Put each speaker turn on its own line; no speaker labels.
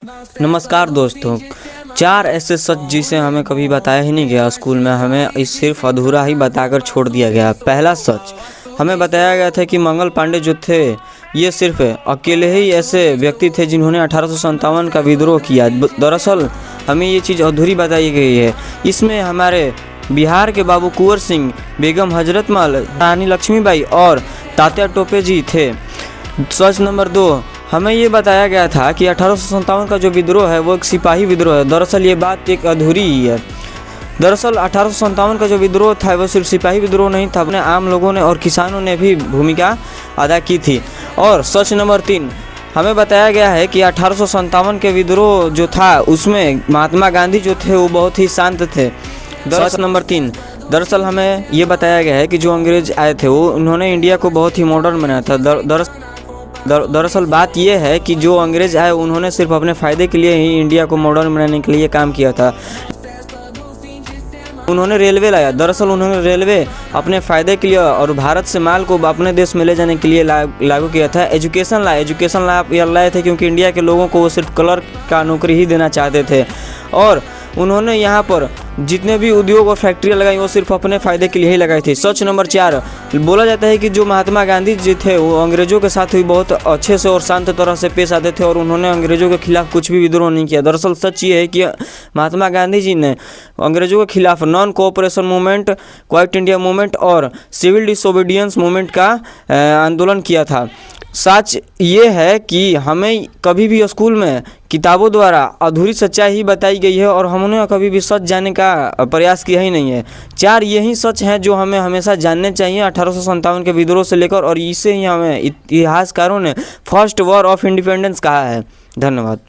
नमस्कार दोस्तों। चार ऐसे सच जिसे हमें कभी बताया ही नहीं गया स्कूल में, हमें इस सिर्फ अधूरा ही बताकर छोड़ दिया गया। पहला सच हमें बताया गया था कि मंगल पांडे जो थे ये सिर्फ अकेले ही ऐसे व्यक्ति थे जिन्होंने 1857 का विद्रोह किया। दरअसल हमें ये चीज़ अधूरी बताई गई है। इसमें हमारे बिहार के बाबू कुंवर सिंह, बेगम हजरतमल, रानी लक्ष्मीबाई और तात्या टोपे जी थे। सच नंबर 2, हमें ये बताया गया था कि 1857 का जो विद्रोह है वो एक सिपाही विद्रोह है। दरअसल ये बात एक अधूरी ही है। दरअसल 1857 का जो विद्रोह था वो सिर्फ सिपाही विद्रोह नहीं था, अपने आम लोगों ने और किसानों ने भी भूमिका अदा की थी। और सच नंबर 3, हमें बताया गया है कि 1857 के विद्रोह जो था उसमें महात्मा गांधी जो थे वो बहुत ही शांत थे। सच नंबर 3, दरअसल हमें ये बताया गया है कि जो अंग्रेज आए थे वो उन्होंने इंडिया को बहुत ही मॉडर्न बनाया था। दरअसल बात यह है कि जो अंग्रेज आए उन्होंने सिर्फ अपने फ़ायदे के लिए ही इंडिया को मॉडर्न बनाने के लिए काम किया था। उन्होंने रेलवे लाया। दरअसल उन्होंने रेलवे अपने फ़ायदे के लिए और भारत से माल को अपने देश में ले जाने के लिए लागू किया था। एजुकेशन लाए थे क्योंकि इंडिया के लोगों को वो सिर्फ क्लर्क का नौकरी ही देना चाहते थे। और उन्होंने यहाँ पर जितने भी उद्योग और फैक्ट्रियाँ लगाई वो सिर्फ अपने फ़ायदे के लिए ही लगाई थी। सच नंबर 4, बोला जाता है कि जो महात्मा गांधी जी थे वो अंग्रेज़ों के साथ भी बहुत अच्छे से और शांत तरह से पेश आते थे और उन्होंने अंग्रेज़ों के खिलाफ कुछ भी विद्रोह नहीं किया। दरअसल सच ये है कि महात्मा गांधी जी ने अंग्रेज़ों के खिलाफ non cooperation movement, quite India movement और सिविल डिसोबीडियंस मूवमेंट का आंदोलन किया था। सच ये है कि हमें कभी भी स्कूल में किताबों द्वारा अधूरी सच्चाई ही बताई गई है और हमने कभी भी सच जानने का प्रयास किया ही नहीं है। 4 यही सच हैं जो हमें हमेशा जानने चाहिए 1857 के विद्रोह से लेकर, और इसे ही हमें इतिहासकारों ने फर्स्ट वॉर ऑफ इंडिपेंडेंस कहा है। धन्यवाद।